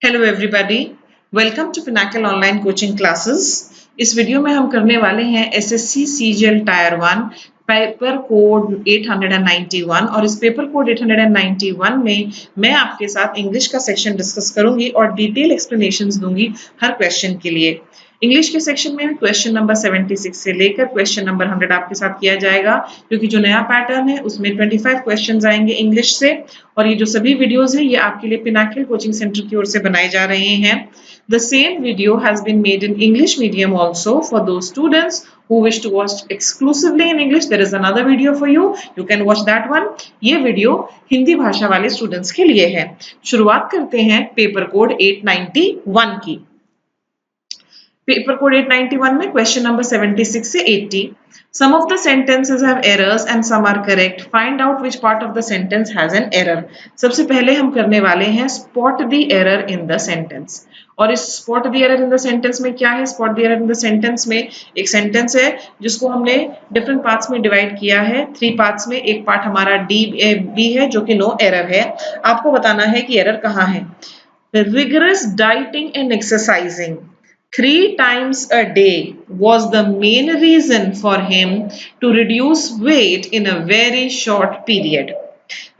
Hello everybody, welcome to pinnacle online coaching classes. इस video में हम करने वाले हैं SSC CGL tier 1 paper code 891 और इस पेपर कोड 891 में मैं आपके साथ इंग्लिश का सेक्शन डिस्कस करूंगी और डिटेल एक्सप्लेनेशंस दूंगी हर क्वेश्चन के लिए। इंग्लिश के सेक्शन में क्वेश्चन नंबर 76 से लेकर क्वेश्चन नंबर 100 आपके साथ किया जाएगा, क्योंकि जो नया पैटर्न है उसमें 25 क्वेश्चंस आएंगे इंग्लिश से। और ये जो सभी वीडियोस हैं ये आपके लिए पिनाकल कोचिंग सेंटर की ओर से बनाए जा रहे हैं। The same video has been made in English medium also for those students who wish to watch exclusively in English. There is another video for you. You can watch that one. ये video Hindi भाषा वाले students के लिए है। शुरुआत करते हैं paper code 891 की। पेपर कोड 891 में क्वेश्चन नंबर 76 से 80. Some of the sentences have errors and some are correct. Find out which part of the sentence has an error. सबसे पहले हम करने वाले हैं spot the error in the sentence. और इस spot the error in the sentence में क्या है? spot the error in the sentence में एक sentence है जिसको हमने different parts में divide किया है। 3 parts में एक part हमारा B है जो कि no error है। आपको बताना है कि error कहाँ है। Rigorous dieting and exercising 3 times a day was the main reason for him to reduce weight in a very short period.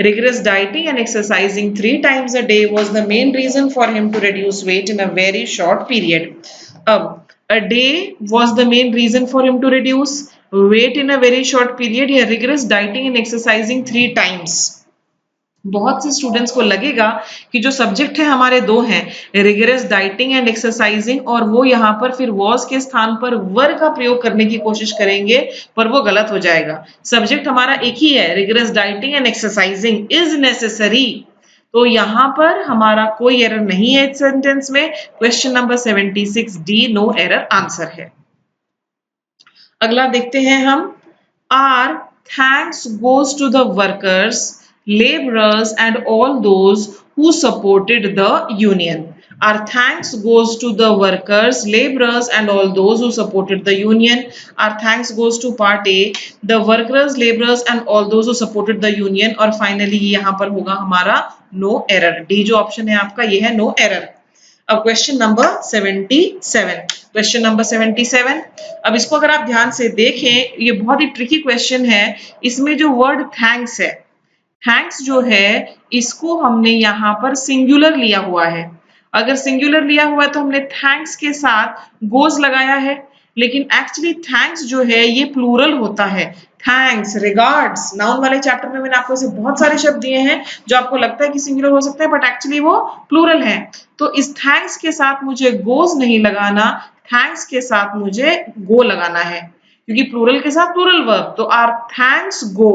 Rigorous dieting and exercising 3 times a day was the main reason for him to reduce weight in a very short period. A day was the main reason for him to reduce weight in a very short period. या rigorous dieting and exercising 3 times. बहुत से students को लगेगा कि जो subject है हमारे दो हैं, रिगरस डाइटिंग एंड एक्सरसाइजिंग, और वो यहाँ पर फिर वॉज के स्थान पर वर का प्रयोग करने की कोशिश करेंगे, पर वो गलत हो जाएगा। सब्जेक्ट हमारा एक ही है, rigorous dieting and exercising is necessary. तो यहाँ पर हमारा कोई एरर नहीं है इस सेंटेंस में। Question number 76 D no error answer है। अगला देखते हैं हम। Our thanks goes to the workers, laborers and all those who supported the union. Our thanks goes to the workers, laborers and all those who supported the union. Our thanks goes to part A, the workers, laborers and all those who supported the union. और finally यहाँ पर होगा हमारा no error। D जो option है आपका ये है no error। अब क्वेश्चन नंबर 77। क्वेश्चन नंबर 77, अब इसको अगर आप ध्यान से देखें, ये बहुत ही ट्रिकी क्वेश्चन है। इसमें जो वर्ड थैंक्स है, थैंक्स जो है इसको हमने यहाँ पर सिंगुलर लिया हुआ है। अगर सिंगुलर लिया हुआ है तो हमने थैंक्स के साथ गोज लगाया है, लेकिन एक्चुअली थैंक्स जो है ये प्लूरल होता है। थैंक्स, रिगार्ड्स, नाउन वाले चैप्टर में मैंने आपको ऐसे बहुत सारे शब्द दिए हैं जो आपको लगता है कि सिंगुलर हो सकते हैं, बट एक्चुअली वो प्लूरल है। तो इस थैंक्स के साथ मुझे गोज नहीं लगाना, थैंक्स के साथ मुझे गो लगाना है, क्योंकि प्लूरल के साथ प्लूरल वर्ब। तो our thanks go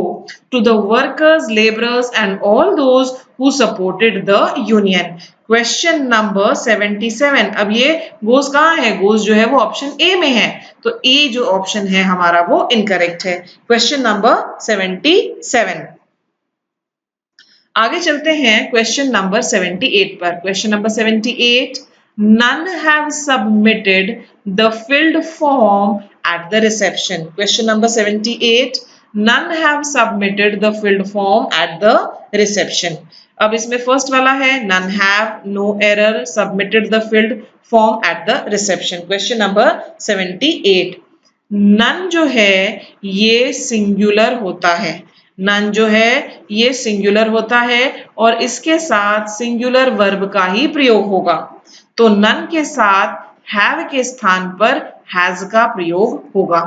to the workers, labourers and all those who supported the union. Question number 77, अब ये गोज कहाँ है? गोज जो है वो ऑप्शन ए में है, तो ए जो ऑप्शन है हमारा वो इनकरेक्ट है। Question number 77। आगे चलते हैं क्वेश्चन नंबर 78 पर। Question number 78, none have submitted the filled form at the reception. Question number 78, none have submitted the filled form at the reception. अब इसमें फर्स्ट वाला है none have, no error, submitted the filled form at the reception. Question number 78, none जो है ये singular होता है। None जो है ये सिंगुलर होता है और इसके साथ सिंगुलर वर्ब का ही प्रयोग होगा। तो नन के साथ हैव के स्थान पर हैज का प्रयोग होगा।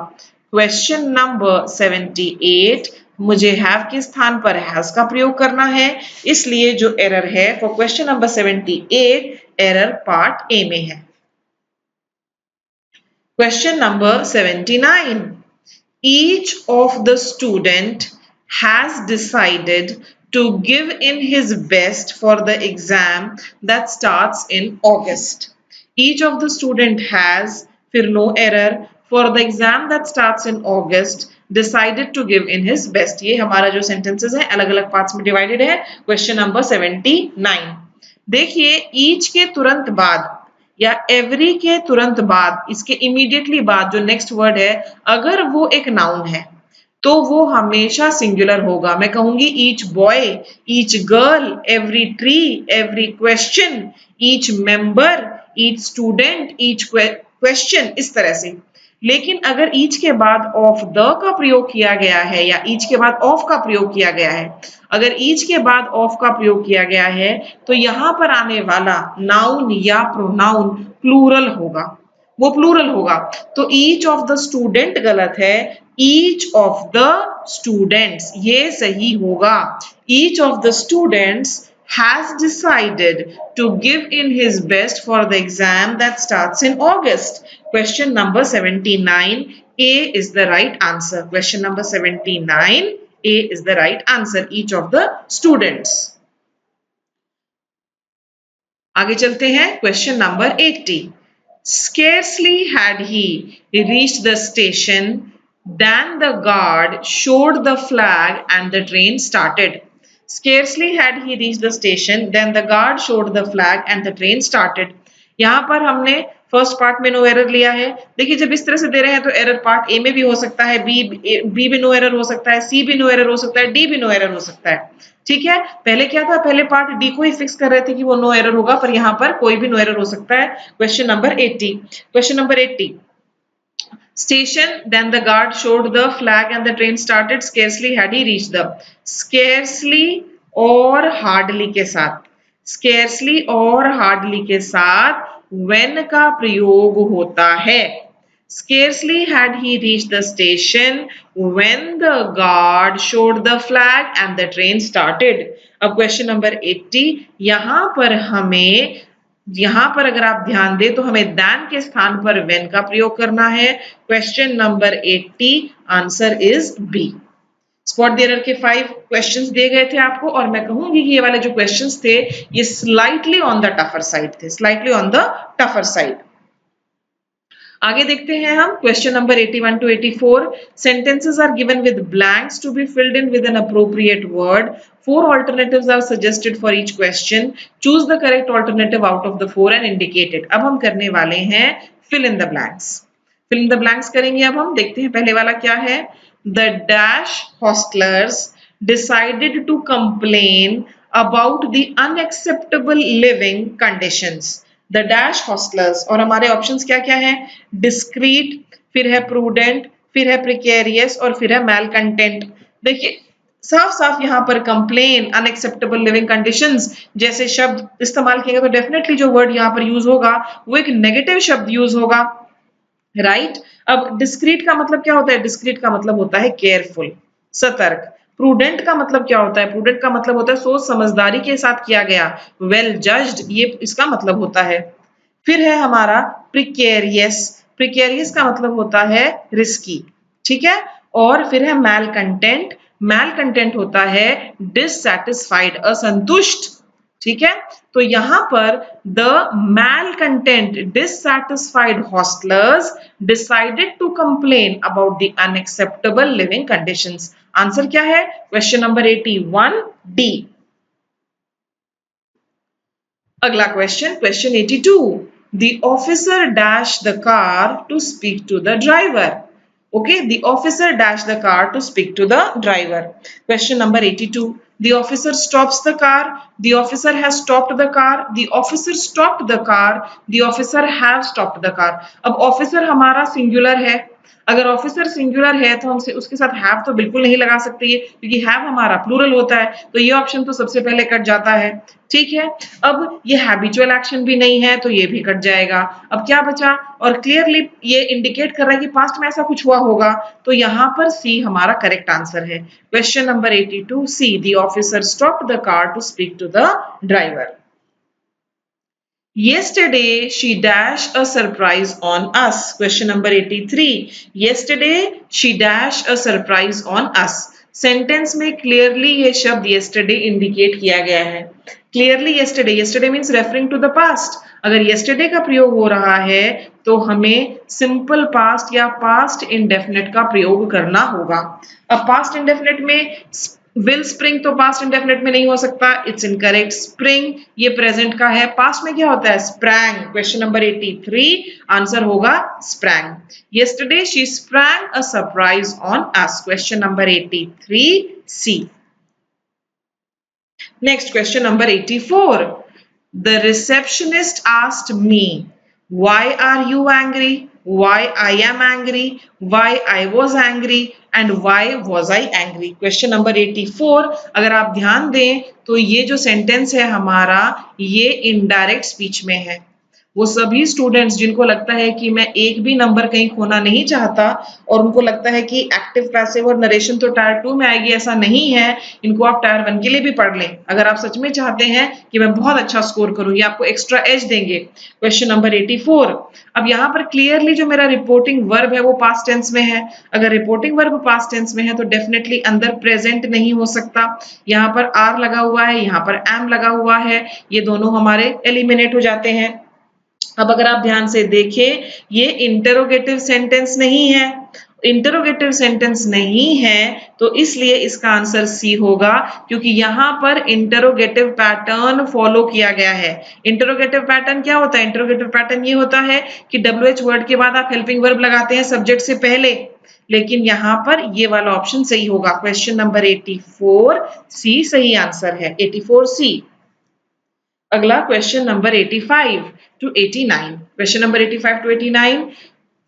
क्वेश्चन नंबर 78, मुझे हैव के स्थान पर हैज का प्रयोग करना है, इसलिए जो एरर है for question number 78, error part A में है। Question number 79, each of the student has decided to give in his best for the exam that starts in August. Each of the student has, फिर no error, for the exam that starts in August decided to give in his best. ये हमारा जो sentences है अलग अलग parts में divided है। Question number 79, देखिए each के तुरंत बाद या every के तुरंत बाद, इसके immediately बाद जो next word है, अगर वो एक noun है तो वो हमेशा सिंगुलर होगा। मैं कहूंगी each boy, each girl, every tree, every question, each member, each student, each question, इस तरह से। लेकिन अगर ईच के बाद ऑफ द का प्रयोग किया गया है या ईच के बाद ऑफ का प्रयोग किया गया है, अगर ईच के बाद ऑफ का प्रयोग किया गया है तो यहां पर आने वाला नाउन या प्रोनाउन प्लूरल होगा, वो प्लूरल होगा। तो ईच ऑफ द स्टूडेंट गलत है, ईच ऑफ द स्टूडेंट्स ये सही होगा। Each of the students has decided to give in his best for the exam that starts in August. Question number 79, A is the right answer. Question number 79, A is the right answer. Each of the students. आगे चलते हैं, question number 80. Scarcely had he reached the station than the guard showed the flag and the train started. Scarcely had he reached the station than the guard showed the flag and the train started. यहाँ पर हमने first part में no error लिया है। देखिए जब इस तरह से दे रहे हैं तो एरर पार्ट ए में भी हो सकता है, बी भी नो एरर हो सकता है, सी भी नो एरर हो सकता है, डी भी नो एरर हो सकता है। ठीक है, पहले क्या था, पहले पार्ट डी को ही फिक्स कर रहे थे कि वो नो एरर होगा, पर यहाँ पर कोई भी नो एरर हो सकता है। Question number 80, question number 80, station then the guard showed the flag and the train started. Scarcely had he reached the, scarcely और hardly के साथ, scarcely और hardly के साथ when का प्रयोग होता है। Scarcely had he reached the station when the guard showed the flag and the train started. अब क्वेश्चन नंबर 80, यहाँ पर हमें, यहां पर अगर आप ध्यान दें तो हमें दैन के स्थान पर व्हेन का प्रयोग करना है। Question number 80, answer is B. Spot the error के 5 क्वेश्चंस दिए गए थे आपको, और मैं कहूंगी कि ये वाले जो क्वेश्चंस थे ये slightly on the tougher side थे, slightly on the tougher side. आगे देखते हैं हम, question number 81 to 84. Sentences are given with blanks to be filled in with an appropriate word. 4 alternatives are suggested for each question. Choose the correct alternative out of the 4 and indicate it. अब हम करने वाले हैं fill in the blanks. Fill in the blanks करेंगे। अब हम देखते हैं पहले वाला क्या है। The dash hostlers decided to complain about the unacceptable living conditions. The dash hostellers, और हमारे ऑप्शंस क्या क्या हैं, डिस्क्रीट, फिर है प्रूडेंट, फिर है प्रिकेरियस और फिर है मैलकंटेंट। देखिए साफ साफ यहाँ पर कंप्लेन, अनएक्सेप्टेबल लिविंग कंडीशंस जैसे शब्द इस्तेमाल किएगा तो डेफिनेटली जो वर्ड यहाँ पर यूज होगा वो एक नेगेटिव शब्द यूज होगा, राइट। अब डिस्क्रीट का मतलब क्या होता है, डिस्क्रीट का मतलब होता है केयरफुल, सतर्क। प्रूडेंट का मतलब क्या होता है, प्रूडेंट का मतलब होता है सोच समझदारी के साथ किया गया, वेल जज्ड, ये इसका मतलब होता है। फिर है हमारा प्रिकेरियस, प्रिकेरियस का मतलब होता है रिस्की, ठीक है। और फिर है मैल कंटेंट, मैल कंटेंट होता है डिससैटिस्फाइड, असंतुष्ट, ठीक है। तो यहां पर the malcontent dissatisfied hostlers decided to complain about the unacceptable living conditions. Answer क्या है, क्वेश्चन नंबर 81 डी। अगला question, question 82, the officer dashed the car to speak to the driver. Okay, the officer dashed the car to speak to the driver. Question number 82, the officer stops the car, the officer has stopped the car, the officer stopped the car, the officer have stopped the car. अब officer हमारा singular है, अगर officer singular है तो हम उसके साथ have तो बिल्कुल नहीं लगा सकते ये, क्योंकि हैव हमारा प्लूरल होता है, तो ये ऑप्शन तो सबसे पहले कट जाता है, ठीक है। अब ये हैबिचुअल एक्शन भी नहीं है तो ये भी कट जाएगा। अब क्या बचा, और क्लियरली ये इंडिकेट कर रहा है कि पास्ट में ऐसा कुछ हुआ होगा, तो यहाँ पर सी हमारा करेक्ट आंसर है। Question number 82 C, the officer stopped the car to speak to the driver. Yesterday she dashed a surprise on us. Question number 83. Yesterday she dashed a surprise on us. Sentence में clearly ये शब्द yesterday indicate किया गया है। Clearly yesterday, yesterday means referring to the past. अगर yesterday का प्रयोग हो रहा है तो हमें सिंपल पास्ट या पास्ट इंडेफिनिट का प्रयोग करना होगा। अब पास्ट इंडेफिनिट में विल स्प्रिंग तो पास्ट इंडेफिनिट में नहीं हो सकता, इट्स इनकरेक्ट। स्प्रिंग ये प्रेजेंट का है, पास्ट में क्या होता है? स्प्रैंग। क्वेश्चन नंबर 83 आंसर होगा sprang. Yesterday she sprang a surprise on us. Question number 83 C. Next question number 84, the receptionist asked me, why are you angry? Why I am angry? Why I was angry? And why was I angry? Question number 84, अगर आप ध्यान दें तो ये जो sentence है हमारा, ये इनडायरेक्ट स्पीच में है। वो सभी स्टूडेंट्स जिनको लगता है कि मैं एक भी नंबर कहीं खोना नहीं चाहता और उनको लगता है कि एक्टिव, पैसिव और नरेशन तो टायर 2 में आएगी, ऐसा नहीं है। इनको आप टायर 1 के लिए भी पढ़ लें अगर आप सच में चाहते हैं कि मैं बहुत अच्छा स्कोर करूं, ये आपको एक्स्ट्रा एज देंगे। क्वेश्चन नंबर 84, अब यहाँ पर क्लियरली जो मेरा रिपोर्टिंग वर्ब है वो पास्ट टेंस में है। अगर रिपोर्टिंग वर्ब पास्ट टेंस में है तो डेफिनेटली अंदर प्रेजेंट नहीं हो सकता। यहाँ पर आर लगा हुआ है, यहाँ पर एम लगा हुआ है, ये दोनों हमारे एलिमिनेट हो जाते हैं। अब अगर आप ध्यान से देखें, ये इंटरोगेटिव सेंटेंस नहीं है। इंटरोगेटिव सेंटेंस नहीं है तो इसलिए इसका आंसर सी होगा, क्योंकि यहां पर इंटरोगेटिव पैटर्न फॉलो किया गया है। इंटरोगेटिव पैटर्न क्या होता है? इंटरोगेटिव पैटर्न ये होता है कि WH वर्ड के बाद आप हेल्पिंग वर्ब लगाते हैं सब्जेक्ट से पहले, लेकिन यहां पर ये वाला ऑप्शन सही होगा। क्वेश्चन नंबर 84 सी सही आंसर है, 84 सी। अगला question number 85 to 89। Question number 85 to 89,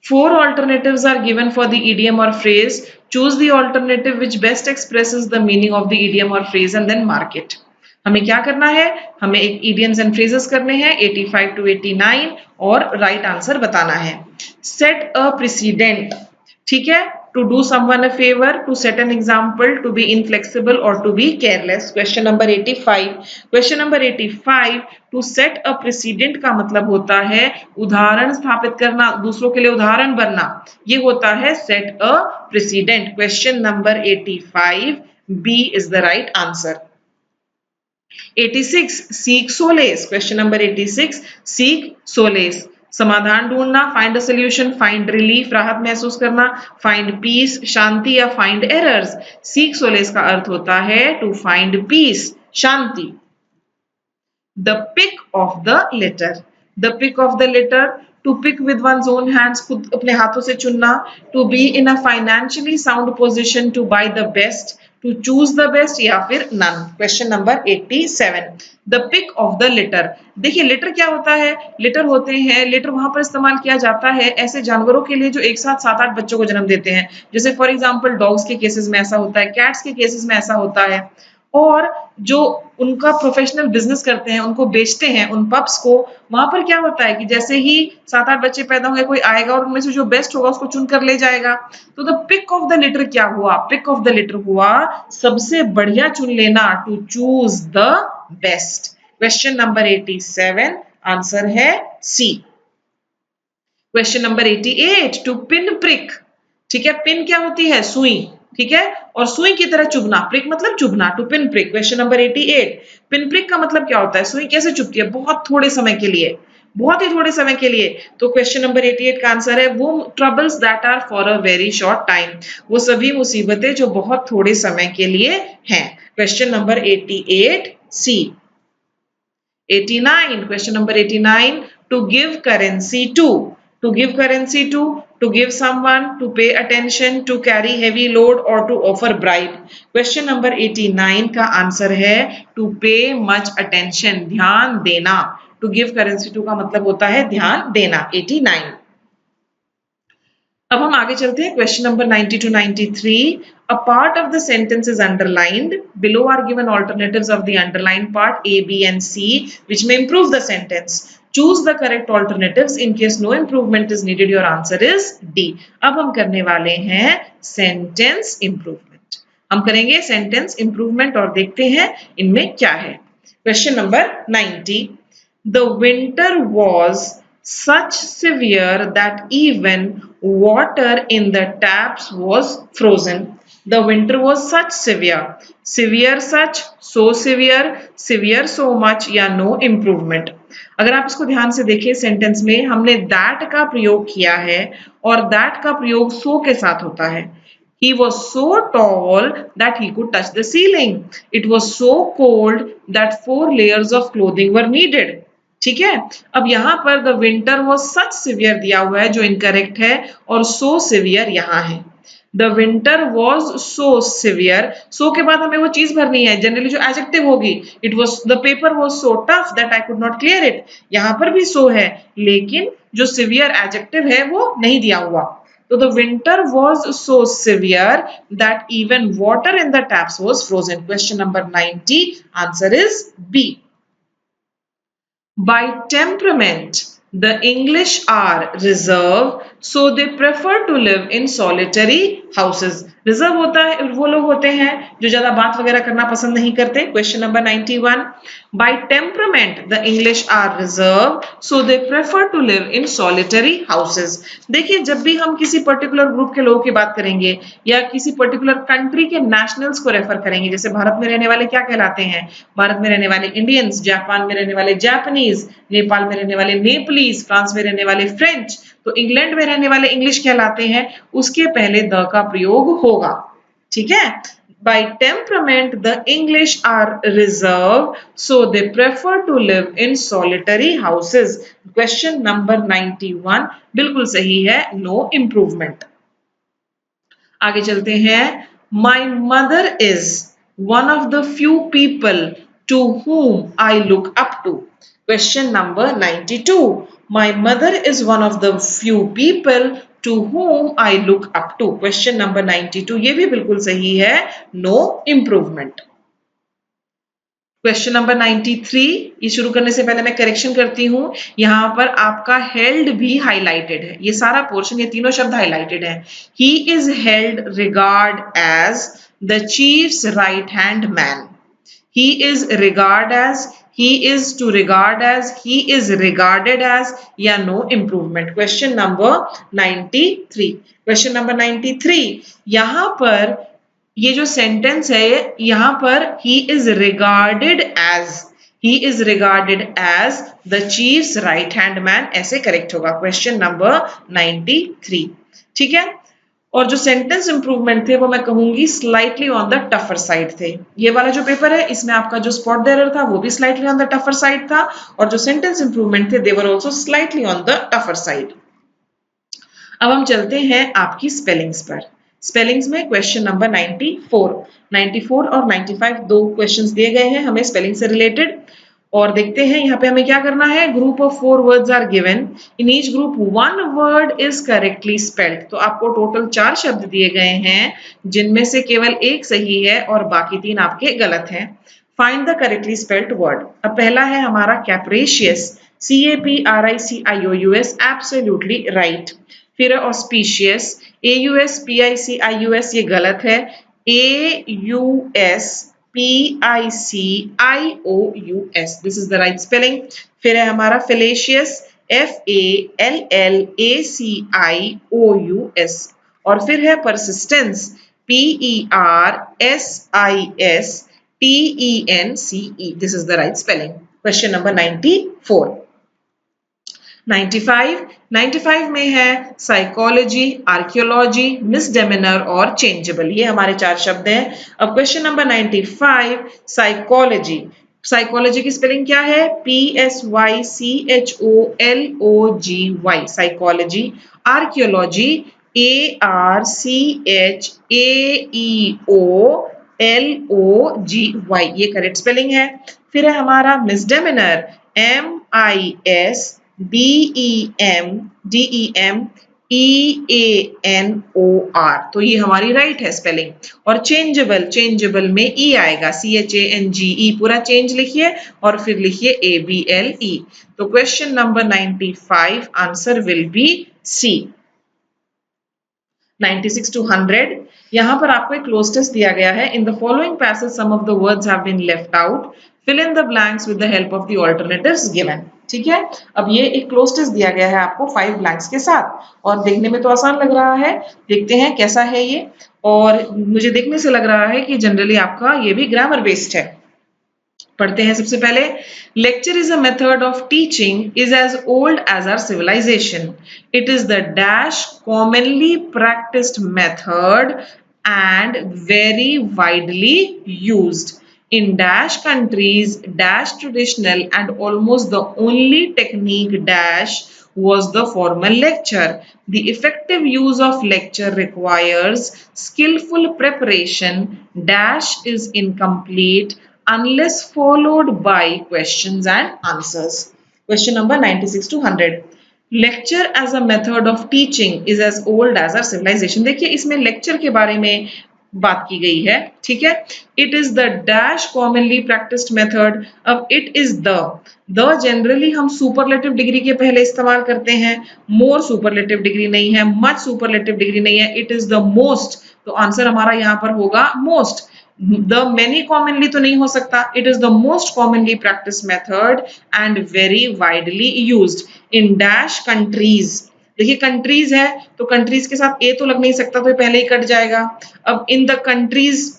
four alternatives are given for the idiom or phrase. Choose the alternative which best expresses the meaning of the idiom or phrase and then mark it. हमें क्या करना है? हमें एक idioms and phrases करने हैं 85 to 89 और right answer बताना है। सेट अ प्रेसिडेंट, ठीक है, to do someone a favor, to set an example, to be inflexible or to be careless। Question number 85। Question number 85, to set a precedent का मतलब होता है उदाहरण स्थापित करना, दूसरों के लिए उदाहरण बनना, ये होता है set a precedent। Question number 85 B is the right answer. 86 seek solace. Question number 86 seek solace, समाधान ढूंढना, find a solution, find relief राहत महसूस करना, फाइंड पीस शांति या फाइंड एरर्स। सीक सोलेस का अर्थ होता है टू फाइंड पीस शांति। The pick of the letter, the pick of the letter, to pick with one's own hands, खुद अपने हाथों से चुनना। To be in a financially sound position to buy the best, to choose the best या फिर none. Question number 87 the pick of the letter. देखिए letter क्या होता है? लेटर होते हैं, लेटर वहां पर इस्तेमाल किया जाता है ऐसे जानवरों के लिए जो एक साथ 7-8 बच्चों को जन्म देते हैं। जैसे फॉर एग्जांपल डॉग्स के केसेस में ऐसा होता है, कैट्स के केसेस में ऐसा होता है, और जो उनका प्रोफेशनल बिजनेस करते हैं, उनको बेचते हैं उन पप्स को, वहां पर क्या होता है कि जैसे ही 7-8 बच्चे पैदा होंगे, कोई आएगा और उनमें से जो बेस्ट होगा उसको चुन कर ले जाएगा। तो the pick of the litter क्या हुआ? पिक ऑफ द लिटर हुआ सबसे बढ़िया चुन लेना, to choose the best. Question number 87 answer है C. Question number 88 to pin prick, ठीक है, पिन क्या होती है? सुई, ठीक है, और सुई की तरह चुभना, प्रिक मतलब चुभना, to pin prick. Question number 88 pin prick का मतलब क्या होता है? सुई कैसे चुभती है? बहुत थोड़े समय के लिए, बहुत ही थोड़े समय के लिए। तो क्वेश्चन नंबर 88 का आंसर है वो troubles that are for a very short time, वो सभी मुसीबतें जो बहुत थोड़े समय के लिए हैं। Question number 88 C. 89 question number 89 to give currency to, to give currency to give someone, to pay attention, to carry heavy load or to offer bribe। Question number 89 का आंसर है to pay much attention, ध्यान देना। to give currency to का मतलब होता है ध्यान देना। 89। अब हम आगे चलते हैं question number 90 to 93। A part of the sentence is underlined. Below are given alternatives of the underlined part A, B and C which may improve the sentence. Choose the correct alternatives in case no improvement is needed. Your answer is D। अब हम करने वाले हैं sentence improvement। हम करेंगे sentence improvement और देखते हैं इनमें क्या है। Question number 90। The winter was such severe that even water in the taps was frozen। The winter was such severe, severe such, so severe, severe so much या no improvement। अगर आप इसको ध्यान से देखें सेंटेंस में हमने that का प्रयोग किया है और that का प्रयोग so के साथ होता है। He was so tall that he could touch the ceiling. It was so cold that 4 layers of clothing were needed. ठीक है, अब यहाँ पर the winter was such severe दिया हुआ है जो इनकरेक्ट है, और सो सिवियर यहाँ है। The winter was so severe, so के बाद हमें वो चीज भरनी है, जनरली जो एडजेक्टिव होगी, it was the paper was so tough that I could not clear it, यहाँ पर भी सो है, लेकिन जो सिवियर एडजेक्टिव है वो नहीं दिया हुआ। तो the winter was so severe that even water in the taps was frozen. Question number 90, answer is B. By temperament, the English are reserved, so they prefer to live in solitary houses. Reserve होता है वो लोग होते हैं जो ज्यादा बात वगैरह करना पसंद नहीं करते। Question number 91, by temperament the English are reserved, so they prefer to live in solitary houses. देखिए, जब भी हम किसी पर्टिकुलर ग्रुप के लोगों की बात करेंगे या किसी पर्टिकुलर कंट्री के नेशनल्स को रेफर करेंगे, जैसे भारत में रहने वाले क्या कहलाते हैं, भारत में रहने वाले इंडियंस, जापान में रहने वाले जापानीज, नेपाल में रहने वाले नेपालीज, फ्रांस में रहने वाले फ्रेंच, तो इंग्लैंड में रहने वाले इंग्लिश कहलाते हैं, उसके पहले द का प्रयोग होगा। ठीक है, by temperament the English are reserved, so they prefer to live in solitary houses. Question number 91 बिल्कुल सही है, no improvement। आगे चलते हैं। My mother is one of the few people to whom I look up to। Question number 92, My mother is one of the few people to whom I look up to। Question number 92 ये भी बिल्कुल सही है, no improvement। Question number 93, ये शुरू करने से पहले मैं करेक्शन करती हूँ, यहाँ पर आपका हेल्ड भी हाईलाइटेड है, ये सारा पोर्शन, ये तीनों शब्द हाईलाइटेड है। He is held regard as the chief's right hand man. He is regard as, he is to regard as, he is regarded as, या no improvement। Question number 93। Question number 93, यहाँ पर ये जो sentence है, यहाँ पर he is regarded as, he is regarded as the chief's right hand man, ऐसे correct होगा। Question number 93। ठीक है, और जो सेंटेंस इंप्रूवमेंट थे वो मैं कहूंगी slightly on the tougher side थे। ये वाला जो पेपर है इसमें आपका जो स्पॉट एरर था वो भी slightly on the tougher side था, और जो सेंटेंस इंप्रूवमेंट थे they were also slightly on the tougher side. अब हम चलते हैं आपकी स्पेलिंग्स पर। स्पेलिंग्स में क्वेश्चन नंबर 94 और 95 दो क्वेश्चंस दिए गए हैं हमें स्पेलिंग से रिलेटेड, और देखते हैं यहाँ पे हमें क्या करना है। Group of 4 words are given, in each group 1 word is correctly spelled. तो आपको टोटल 4 शब्द दिए गए हैं जिनमें से केवल एक सही है और बाकी 3 आपके गलत हैं। Find the correctly spelled word. अब पहला है हमारा कैप्रेशियस, CAPRICIOUS, एब्सोल्युटली राइट। फिर ऑस्पिशियस, AUSPICIUS, ये गलत है। AUSPICIOUS, this is the right spelling. फिर है हमारा फेलेशियस, FALLACIOUS, और फिर है persistence, PERSISTENCE, this is the right spelling. Question number 94। 95 में है साइकोलॉजी, आर्कियोलॉजी, मिसडेमिनर और चेंजेबल, ये हमारे 4 शब्द हैं। अब क्वेश्चन नंबर 95, साइकोलॉजी। साइकोलॉजी की स्पेलिंग क्या है? PSYCHOLOGY, psychology. आर्कियोलॉजी, ARCHAEOLOGY, ये करेक्ट स्पेलिंग है। फिर है हमारा मिसडेमिनर, MISDEMEANOR, तो ये हमारी राइट है स्पेलिंग। और चेंजेबल में ई आएगा, CHANGE, पूरा चेंज लिखिए और फिर लिखिए ABLE। तो question number 95 answer will be C. 96 to 100, यहाँ पर आपको एक क्लोज टेस्ट दिया गया है। In the following passage some of the words have been left out, fill in the blanks with the help of the alternatives given. ठीक है, अब ये एक क्लोज टेस्ट दिया गया है आपको 5 ब्लैंक्स के साथ, और देखने में तो आसान लग रहा है, देखते हैं कैसा है ये। और मुझे देखने से लग रहा है कि जनरली आपका ये भी ग्रामर बेस्ड है। पढ़ते हैं सबसे पहले। Lecture is a method of teaching is as old as our civilisation. It is the dash commonly practised method and very widely used. In dash countries, dash traditional and almost the only technique dash was the formal lecture. The effective use of lecture requires skillful preparation. Dash is incomplete unless followed by questions and answers. Question number 96 to 100. Lecture as a method of teaching is as old as our civilisation. देखिए इसमें lecture के बारे में बात की गई है, ठीक है। It is the dash commonly practised method. अब इट इज द जनरली हम सुपरलेटिव डिग्री के पहले इस्तेमाल करते हैं, मोर सुपरलेटिव डिग्री नहीं है, मच सुपरलेटिव डिग्री नहीं है, इट इज द मोस्ट, तो आंसर हमारा यहाँ पर होगा मोस्ट। द मेनी कॉमनली तो नहीं हो सकता, it is the most commonly practice method and very widely used in dash countries. देखिए कंट्रीज है तो कंट्रीज के साथ ए तो लग नहीं सकता, तो ये पहले ही कट जाएगा। अब इन द कंट्रीज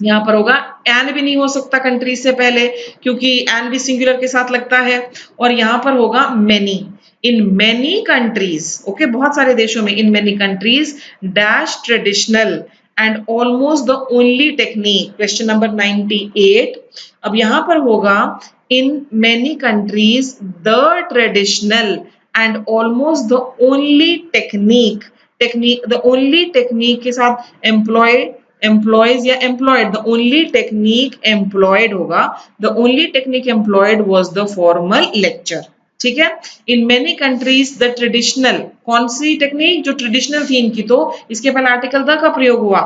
यहाँ पर होगा, एन भी नहीं हो सकता कंट्रीज से पहले क्योंकि एन भी सिंगुलर के साथ लगता है, और यहाँ पर होगा many. In many countries, okay, बहुत सारे देशों में, in many countries dash traditional and almost the only technique. Question number 98। अब यहाँ पर होगा in many countries the traditional and almost the only technique. The only technique के साथ एम्प्लॉयज या employed, the only technique employed होगा। The only technique employed was the formal lecture, ठीक है। In many countries the traditional, कौन सी technique, जो traditional थी इनकी, तो इसके पहले आर्टिकल द का प्रयोग हुआ।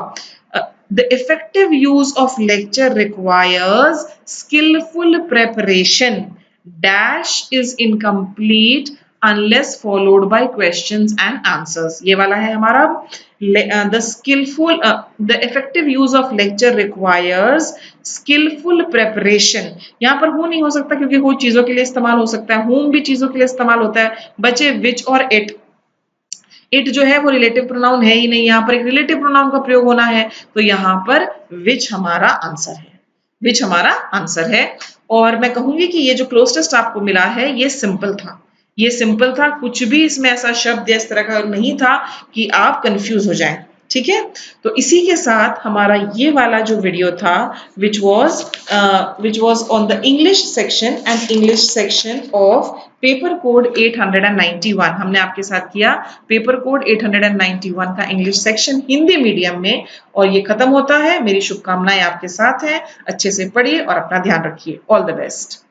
The effective use of lecture requires skilful preparation. Dash is incomplete unless followed by questions and answers। ये वाला है हमारा the effective use of lecture requires skillful preparation। यहाँ पर who नहीं हो सकता क्योंकि who चीजों के लिए इस्तेमाल हो सकता है, whom भी चीजों के लिए इस्तेमाल होता है। बचे which और it। इट जो है वो रिलेटिव प्रोनाउन है ही नहीं, यहाँ पर एक रिलेटिव प्रोनाउन का प्रयोग होना है, तो यहाँ पर विच हमारा आंसर है, विच हमारा आंसर है। और मैं कहूंगी कि ये जो क्लोज टेस्ट आपको मिला है ये सिंपल था, ये सिंपल था, कुछ भी इसमें ऐसा शब्द या इस तरह का नहीं था कि आप कंफ्यूज हो जाएं, ठीक है। तो इसी के साथ हमारा ये वाला जो वीडियो था which was on the English section and English section of paper code 891, हमने आपके साथ किया पेपर कोड 891 का इंग्लिश सेक्शन हिंदी मीडियम में, और ये खत्म होता है। मेरी शुभकामनाएं आपके साथ हैं, अच्छे से पढ़िए और अपना ध्यान रखिए। All the best.